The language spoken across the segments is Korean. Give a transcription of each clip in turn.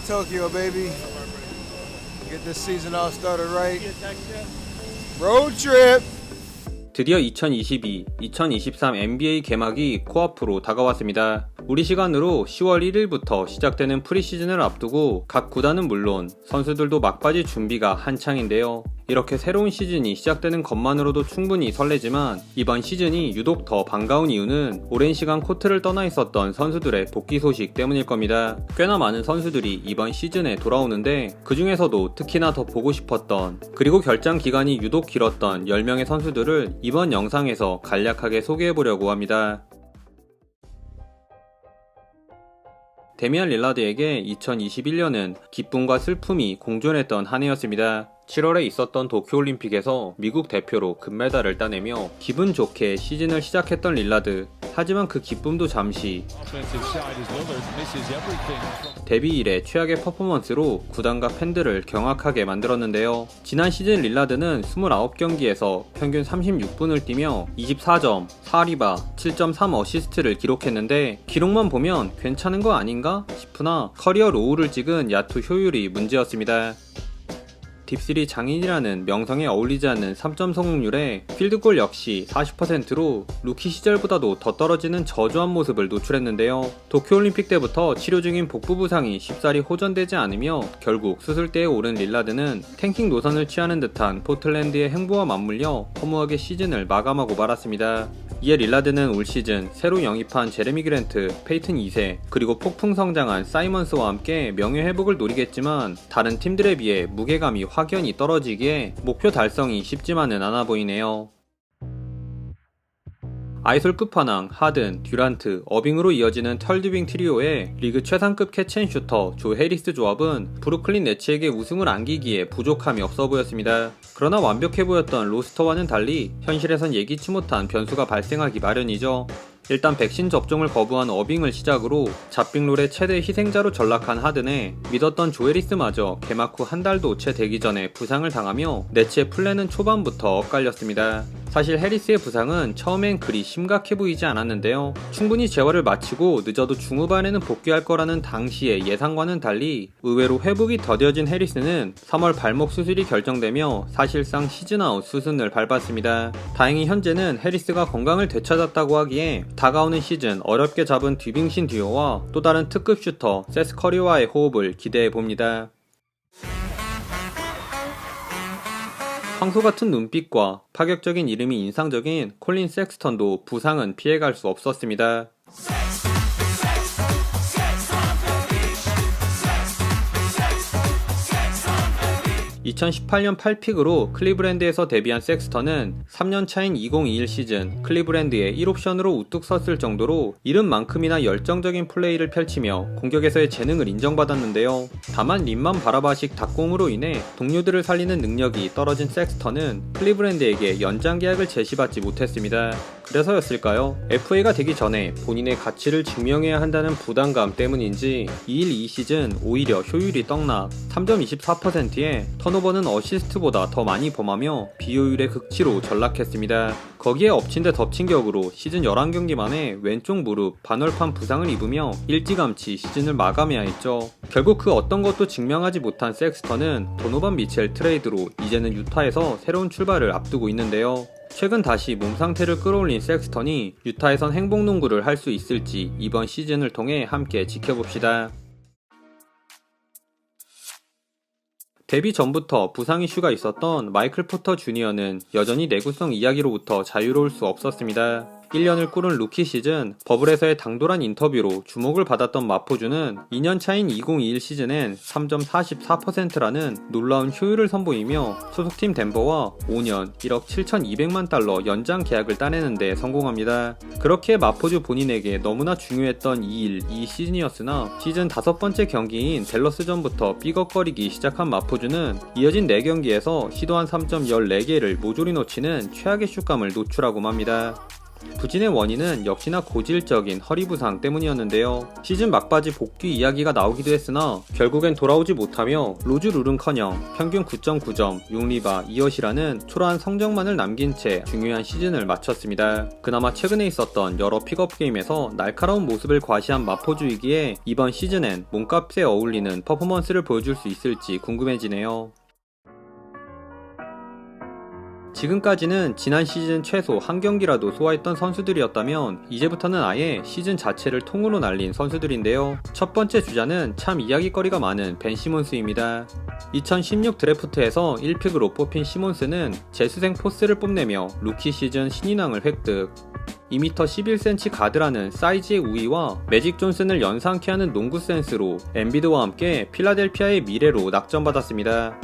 to Tokyo, baby. Get this season all started right. Road trip. 드디어 2022-2023 NBA 개막이 코앞으로 다가왔습니다. 우리 시간으로 10월 1일부터 시작되는 프리시즌을 앞두고 각 구단은 물론 선수들도 막바지 준비가 한창인데요. 이렇게 새로운 시즌이 시작되는 것만으로도 충분히 설레지만 이번 시즌이 유독 더 반가운 이유는 오랜 시간 코트를 떠나 있었던 선수들의 복귀 소식 때문일 겁니다. 꽤나 많은 선수들이 이번 시즌에 돌아오는데 그 중에서도 특히나 더 보고 싶었던 그리고 결장 기간이 유독 길었던 10명의 선수들을 이번 영상에서 간략하게 소개해보려고 합니다. 데미안 릴라드에게 2021년은 기쁨과 슬픔이 공존했던 한 해였습니다. 7월에 있었던 도쿄올림픽에서 미국 대표로 금메달을 따내며 기분 좋게 시즌을 시작했던 릴라드. 하지만 그 기쁨도 잠시 데뷔 이래 최악의 퍼포먼스로 구단과 팬들을 경악하게 만들었는데요. 지난 시즌 릴라드는 29경기에서 평균 36분을 뛰며 24점, 4리바, 7.3 어시스트를 기록했는데 기록만 보면 괜찮은 거 아닌가 싶으나 커리어 로우를 찍은 야투 효율이 문제였습니다. 딥3 장인이라는 명성에 어울리지 않는 3점 성공률에 필드골 역시 40%로 루키 시절보다도 더 떨어지는 저조한 모습을 노출했는데요. 도쿄올림픽 때부터 치료 중인 복부 부상이 쉽사리 호전되지 않으며 결국 수술대에 오른 릴라드는 탱킹 노선을 취하는 듯한 포틀랜드의 행보와 맞물려 허무하게 시즌을 마감하고 말았습니다. 이에 릴라드는 올 시즌 새로 영입한 제레미 그랜트, 페이튼 2세, 그리고 폭풍 성장한 사이먼스와 함께 명예 회복을 노리겠지만 다른 팀들에 비해 무게감이 확연히 떨어지기에 목표 달성이 쉽지만은 않아 보이네요. 아이솔 끝판왕 하든, 듀란트, 어빙으로 이어지는 털드빙 트리오의 리그 최상급 캐치앤슈터 조 해리스 조합은 브루클린 네츠에게 우승을 안기기에 부족함이 없어 보였습니다. 그러나 완벽해 보였던 로스터와는 달리 현실에선 예기치 못한 변수가 발생하기 마련이죠. 일단 백신 접종을 거부한 어빙을 시작으로 잡빙롤의 최대 희생자로 전락한 하든에 믿었던 조 해리스마저 개막 후 한 달도 채 되기 전에 부상을 당하며 네츠의 플랜은 초반부터 엇갈렸습니다. 사실 해리스의 부상은 처음엔 그리 심각해 보이지 않았는데요. 충분히 재활을 마치고 늦어도 중후반에는 복귀할 거라는 당시의 예상과는 달리 의외로 회복이 더뎌진 해리스는 3월 발목 수술이 결정되며 사실상 시즌아웃 수순을 밟았습니다. 다행히 현재는 해리스가 건강을 되찾았다고 하기에 다가오는 시즌 어렵게 잡은 뒤빙신 듀오와 또 다른 특급 슈터 세스 커리와의 호흡을 기대해봅니다. 황소 같은 눈빛과 파격적인 이름이 인상적인 콜린 섹스턴도 부상은 피해갈 수 없었습니다. 2018년 8픽으로 클리브랜드에서 데뷔한 섹스턴은 3년 차인 2021 시즌 클리브랜드에 1옵션으로 우뚝 섰을 정도로 이름만큼이나 열정적인 플레이를 펼치며 공격에서의 재능을 인정받았는데요. 다만 림만 바라바식 닭공으로 인해 동료들을 살리는 능력이 떨어진 섹스턴은 클리브랜드에게 연장 계약을 제시받지 못했습니다. 그래서였을까요? FA가 되기 전에 본인의 가치를 증명해야 한다는 부담감 때문인지 2일 2시즌 오히려 효율이 떡락 3점 24%에 턴오버는 어시스트보다 더 많이 범하며 비효율의 극치로 전락했습니다. 거기에 엎친 데 덮친 격으로 시즌 11경기 만에 왼쪽 무릎 반월판 부상을 입으며 일찌감치 시즌을 마감해야 했죠. 결국 그 어떤 것도 증명하지 못한 섹스턴은 도노반 미첼 트레이드로 이제는 유타에서 새로운 출발을 앞두고 있는데요. 최근 다시 몸 상태를 끌어올린 섹스턴이 유타에선 행복농구를 할 수 있을지 이번 시즌을 통해 함께 지켜봅시다. 데뷔 전부터 부상 이슈가 있었던 마이클 포터 주니어는 여전히 내구성 이야기로부터 자유로울 수 없었습니다. 1년을 꾸른 루키 시즌 버블에서의 당돌한 인터뷰로 주목을 받았던 마포주는 2년 차인 2021 시즌엔 3점 44%라는 놀라운 효율을 선보이며 소속팀 덴버와 5년 1억 7,200만 달러 연장 계약을 따내는 데 성공합니다. 그렇게 마포주 본인에게 너무나 중요했던 2일 시즌이었으나 시즌 5번째 경기인 댈러스전부터 삐걱거리기 시작한 마포주는 이어진 4경기에서 시도한 3점 14개를 모조리 놓치는 최악의 슛감을 노출하고 맙니다. 부진의 원인은 역시나 고질적인 허리 부상 때문이었는데요. 시즌 막바지 복귀 이야기가 나오기도 했으나 결국엔 돌아오지 못하며 로즈 룰은커녕 평균 9.9점, 6리바, 2어시라는 초라한 성적만을 남긴 채 중요한 시즌을 마쳤습니다. 그나마 최근에 있었던 여러 픽업 게임에서 날카로운 모습을 과시한 마포주이기에 이번 시즌엔 몸값에 어울리는 퍼포먼스를 보여줄 수 있을지 궁금해지네요. 지금까지는 지난 시즌 최소 한 경기라도 소화했던 선수들이었다면 이제부터는 아예 시즌 자체를 통으로 날린 선수들인데요. 첫 번째 주자는 참 이야기거리가 많은 벤 시몬스입니다. 2016 드래프트에서 1픽으로 뽑힌 시몬스는 재수생 포스를 뽐내며 루키 시즌 신인왕을 획득. 2m 11cm 가드라는 사이즈의 우위와 매직 존슨을 연상케 하는 농구 센스로 엠비드와 함께 필라델피아의 미래로 낙점받았습니다.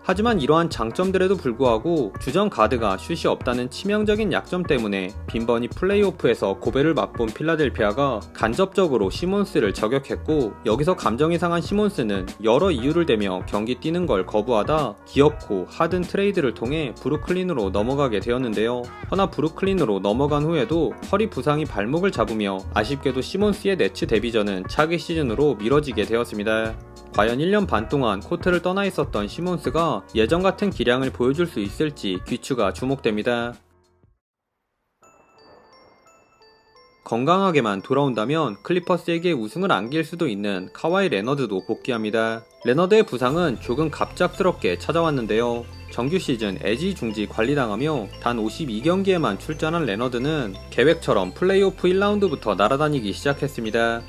하지만 이러한 장점들에도 불구하고 주전 가드가 슛이 없다는 치명적인 약점 때문에 빈번히 플레이오프에서 고배를 맛본 필라델피아가 간접적으로 시몬스를 저격했고, 여기서 감정이 상한 시몬스는 여러 이유를 대며 경기 뛰는 걸 거부하다 기어코 하든 트레이드를 통해 브루클린으로 넘어가게 되었는데요. 허나 브루클린으로 넘어간 후에도 허리 부상이 발목을 잡으며 아쉽게도 시몬스의 네츠 데뷔전은 차기 시즌으로 미뤄지게 되었습니다. 과연 1년 반 동안 코트를 떠나 있었던 시몬스가 예전 같은 기량을 보여줄 수 있을지 귀추가 주목됩니다. 건강하게만 돌아온다면 클리퍼스에게 우승을 안길 수도 있는 카와이 레너드도 복귀합니다. 레너드의 부상은 조금 갑작스럽게 찾아왔는데요. 정규 시즌 애지중지 관리당하며 단 52경기에만 출전한 레너드는 계획처럼 플레이오프 1라운드부터 날아다니기 시작했습니다.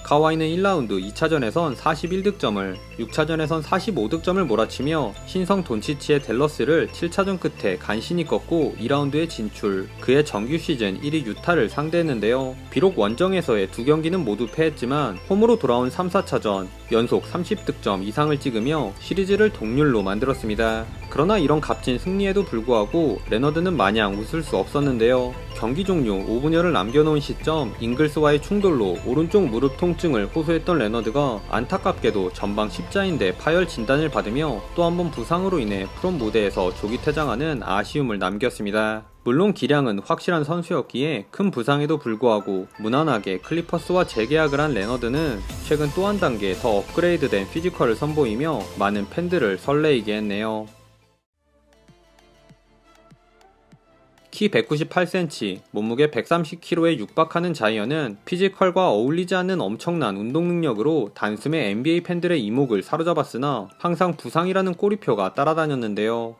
카와이는 1라운드 2차전에선 41득점을, 6차전에선 45득점을 몰아치며 신성 돈치치의 댈러스를 7차전 끝에 간신히 꺾고 2라운드에 진출. 그의 정규 시즌 1위 유타를 상대했는데요. 비록 원정에서의 두 경기는 모두 패했지만 홈으로 돌아온 3, 4차전 연속 30득점 이상을 찍으며 시리즈를 동률로 만들었습니다. 그러나 이런 값진 승리에도 불구하고 레너드는 마냥 웃을 수 없었는데요. 경기 종료 5분여를 남겨놓은 시점 잉글스와의 충돌로 오른쪽 무릎 통증을 호소했던 레너드가 안타깝게도 전방 십자인대 파열 진단을 받으며 또 한 번 부상으로 인해 프롬 무대에서 조기 퇴장하는 아쉬움을 남겼습니다. 물론 기량은 확실한 선수였기에 큰 부상에도 불구하고 무난하게 클리퍼스와 재계약을 한 레너드는 최근 또 한 단계 더 업그레이드된 피지컬을 선보이며 많은 팬들을 설레이게 했네요. 키 198cm, 몸무게 130kg에 육박하는 자이언은 피지컬과 어울리지 않는 엄청난 운동 능력으로 단숨에 NBA 팬들의 이목을 사로잡았으나 항상 부상이라는 꼬리표가 따라다녔는데요.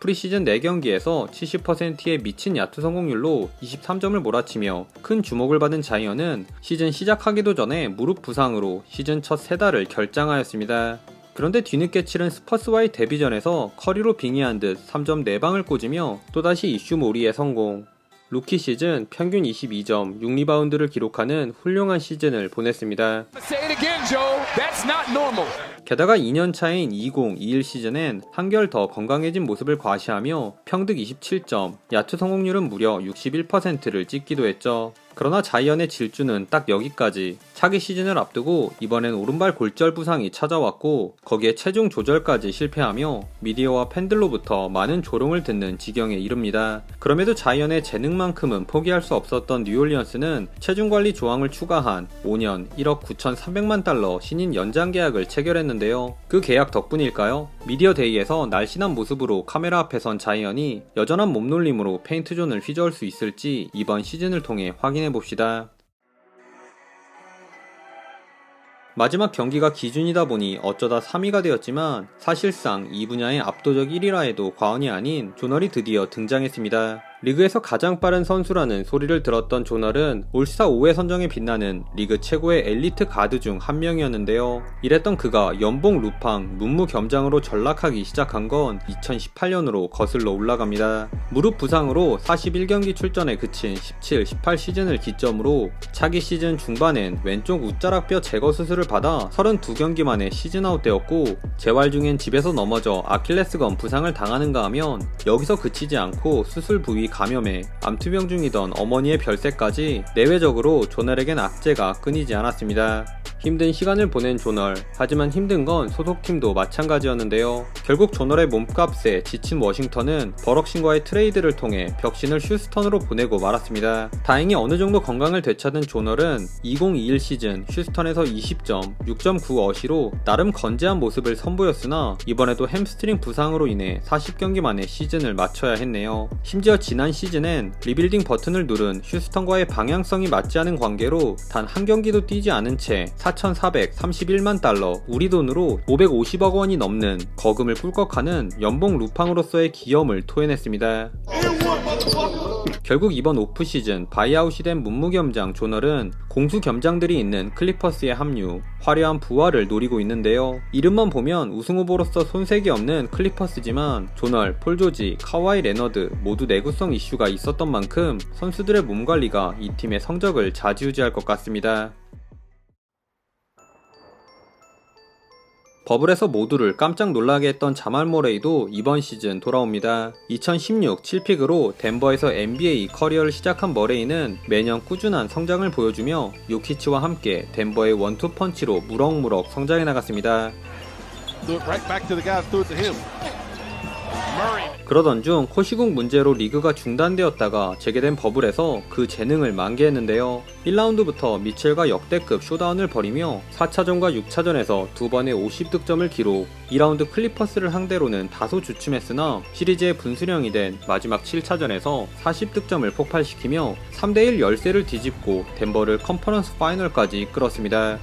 프리시즌 4경기에서 70%의 미친 야투 성공률로 23점을 몰아치며 큰 주목을 받은 자이언은 시즌 시작하기도 전에 무릎 부상으로 시즌 첫 3달을 결장하였습니다. 그런데 뒤늦게 치른 스퍼스와의 데뷔전에서 커리로 빙의한 듯 3점 4방을 꽂으며 또다시 이슈몰이에 성공. 루키 시즌 평균 22점, 6리바운드를 기록하는 훌륭한 시즌을 보냈습니다. 게다가 2년 차인 2021 시즌엔 한결 더 건강해진 모습을 과시하며 평득 27점, 야투 성공률은 무려 61%를 찍기도 했죠. 그러나 자이언의 질주는 딱 여기까지. 차기 시즌을 앞두고 이번엔 오른발 골절 부상이 찾아왔고 거기에 체중 조절까지 실패하며 미디어와 팬들로부터 많은 조롱을 듣는 지경에 이릅니다. 그럼에도 자이언의 재능만큼은 포기할 수 없었던 뉴올리언스는 체중관리 조항을 추가한 5년 1억 9,300만 달러 신인 연장 계약을 체결했는데요. 그 계약 덕분일까요? 미디어 데이에서 날씬한 모습으로 카메라 앞에 선 자이언이 여전한 몸놀림으로 페인트존을 휘저을 수 있을지 이번 시즌을 통해 확인해봅시다. 마지막 경기가 기준이다 보니 어쩌다 3위가 되었지만 사실상 이 분야의 압도적 1위라 해도 과언이 아닌 조널이 드디어 등장했습니다. 리그에서 가장 빠른 선수라는 소리를 들었던 조널은 올스타 5회 선정에 빛나는 리그 최고의 엘리트 가드 중 한 명이었는데요. 이랬던 그가 연봉 루팡, 문무 겸장으로 전락하기 시작한 건 2018년으로 거슬러 올라갑니다. 무릎 부상으로 41경기 출전에 그친 17, 18 시즌을 기점으로 차기 시즌 중반엔 왼쪽 웃자락뼈 제거 수술을 받아 32경기 만에 시즌 아웃되었고 재활 중엔 집에서 넘어져 아킬레스건 부상을 당하는가 하면 여기서 그치지 않고 수술 부위 감염에 암투병 중이던 어머니의 별세까지 내외적으로 조널에겐 악재가 끊이지 않았습니다. 힘든 시간을 보낸 조널. 하지만 힘든 건 소속팀도 마찬가지였는데요. 결국 조널의 몸값에 지친 워싱턴은 버럭신과의 트레이드를 통해 벽신을 휴스턴으로 보내고 말았습니다. 다행히 어느 정도 건강을 되찾은 조널은 2021 시즌 휴스턴에서 20점, 6.9 어시로 나름 건재한 모습을 선보였으나 이번에도 햄스트링 부상으로 인해 40경기 만에 시즌을 마쳐야 했네요. 심지어 지난 시즌엔 리빌딩 버튼을 누른 휴스턴과의 방향성이 맞지 않은 관계로 단 한 경기도 뛰지 않은 채 4,431만 달러, 우리 돈으로 550억 원이 넘는 거금을 꿀꺽하는 연봉 루팡으로서의 기염을 토해냈습니다. 결국 이번 오프시즌 바이아웃이 된 문무겸장 조널은 공수겸장들이 있는 클리퍼스에 합류, 화려한 부활을 노리고 있는데요. 이름만 보면 우승후보로서 손색이 없는 클리퍼스지만 조널, 폴 조지, 카와이 레너드 모두 내구성 이슈가 있었던 만큼 선수들의 몸관리가 이 팀의 성적을 좌지우지할 것 같습니다. 버블에서 모두를 깜짝 놀라게 했던 자말 모레이도 이번 시즌 돌아옵니다. 2016 7픽으로 덴버에서 NBA 커리어를 시작한 머레이는 매년 꾸준한 성장을 보여주며 요키치와 함께 덴버의 원투 펀치로 무럭무럭 성장해 나갔습니다. 그러던 중 코시국 문제로 리그가 중단되었다가 재개된 버블에서 그 재능을 만개했는데요. 1라운드부터 미첼과 역대급 쇼다운을 벌이며 4차전과 6차전에서 두 번의 50득점을 기록, 2라운드 클리퍼스를 상대로는 다소 주춤했으나 시리즈의 분수령이 된 마지막 7차전에서 40득점을 폭발시키며 3대1 열세를 뒤집고 덴버를 컨퍼런스 파이널까지 이끌었습니다.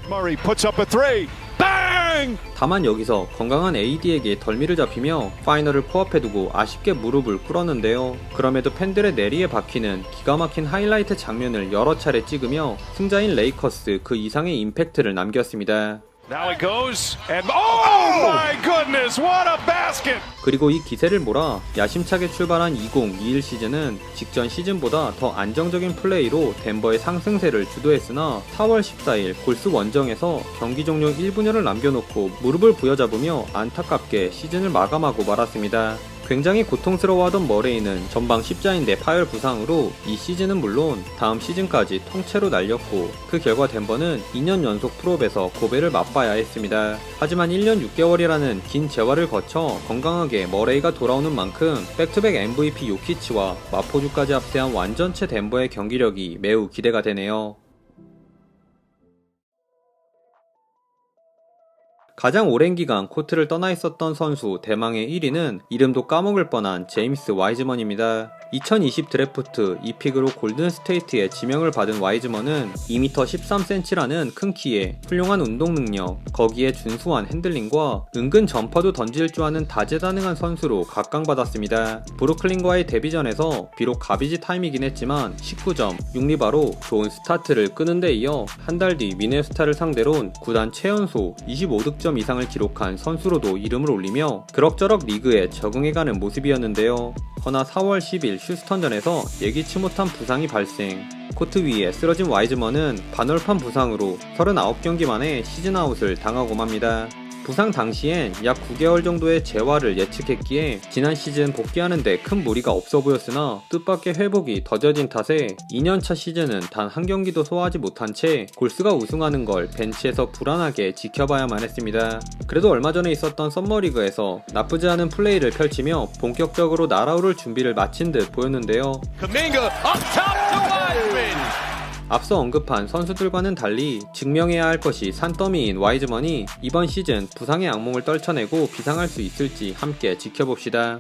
다만 여기서 건강한 AD에게 덜미를 잡히며 파이널을 코앞에 두고 아쉽게 무릎을 꿇었는데요. 그럼에도 팬들의 내리에 박히는 기가 막힌 하이라이트 장면을 여러 차례 찍으며 승자인 레이커스 그 이상의 임팩트를 남겼습니다. Now he goes and oh my goodness, what a basket! 그리고 이 기세를 몰아 야심차게 출발한 2021 시즌은 직전 시즌보다 더 안정적인 플레이로 덴버의 상승세를 주도했으나 4월 14일 골스 원정에서 경기 종료 1분여를 남겨놓고 무릎을 부여잡으며 안타깝게 시즌을 마감하고 말았습니다. 굉장히 고통스러워하던 머레이는 전방 십자인대 파열 부상으로 이 시즌은 물론 다음 시즌까지 통째로 날렸고 그 결과 덴버는 2년 연속 프로에서 고배를 맛봐야 했습니다. 하지만 1년 6개월이라는 긴 재활을 거쳐 건강하게 머레이가 돌아오는 만큼 백투백 MVP 요키치와 마포주까지 합세한 완전체 덴버의 경기력이 매우 기대가 되네요. 가장 오랜 기간 코트를 떠나 있었던 선수 대망의 1위는 이름도 까먹을 뻔한 제임스 와이즈먼입니다. 2020 드래프트 2픽으로 골든스테이트에 지명을 받은 와이즈먼은 2m 13cm라는 큰 키에 훌륭한 운동 능력, 거기에 준수한 핸들링과 은근 점퍼도 던질 줄 아는 다재다능한 선수로 각광받았습니다. 브루클린과의 데뷔전에서 비록 가비지 타임이긴 했지만 19점, 6리바로 좋은 스타트를 끄는 데 이어 한 달 뒤 미네소타를 상대론 구단 최연소 25득점 이상을 기록한 선수로도 이름을 올리며 그럭저럭 리그에 적응해가는 모습이었는데요. 허나 4월 10일 휴스턴전에서 예기치 못한 부상이 발생. 코트 위에 쓰러진 와이즈먼은 반월판 부상으로 39경기 만에 시즌아웃을 당하고 맙니다. 부상 당시엔 약 9개월 정도의 재활을 예측했기에 지난 시즌 복귀하는데 큰 무리가 없어 보였으나 뜻밖의 회복이 더뎌진 탓에 2년차 시즌은 단 한 경기도 소화하지 못한 채 골스가 우승하는 걸 벤치에서 불안하게 지켜봐야만 했습니다. 그래도 얼마 전에 있었던 썸머리그에서 나쁘지 않은 플레이를 펼치며 본격적으로 날아오를 준비를 마친 듯 보였는데요. 앞서 언급한 선수들과는 달리 증명해야 할 것이 산더미인 와이즈먼이 이번 시즌 부상의 악몽을 떨쳐내고 비상할 수 있을지 함께 지켜봅시다.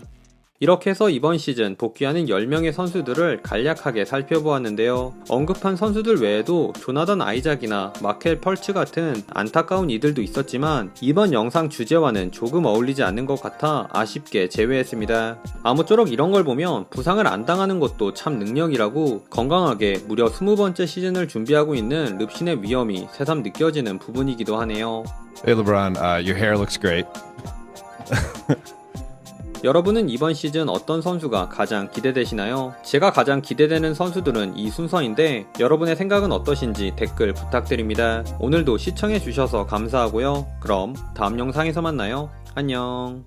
이렇게 해서 이번 시즌 복귀하는 10명의 선수들을 간략하게 살펴보았는데요. 언급한 선수들 외에도 조나단 아이작이나 마켈 펄츠 같은 안타까운 이들도 있었지만 이번 영상 주제와는 조금 어울리지 않는 것 같아 아쉽게 제외했습니다. 아무쪼록 이런 걸 보면 부상을 안 당하는 것도 참 능력이라고 건강하게 무려 20번째 시즌을 준비하고 있는 릅신의 위험이 새삼 느껴지는 부분이기도 하네요. Hey LeBron, your hair looks great. 여러분은 이번 시즌 어떤 선수가 가장 기대되시나요? 제가 가장 기대되는 선수들은 이 순서인데 여러분의 생각은 어떠신지 댓글 부탁드립니다. 오늘도 시청해주셔서 감사하고요. 그럼 다음 영상에서 만나요. 안녕.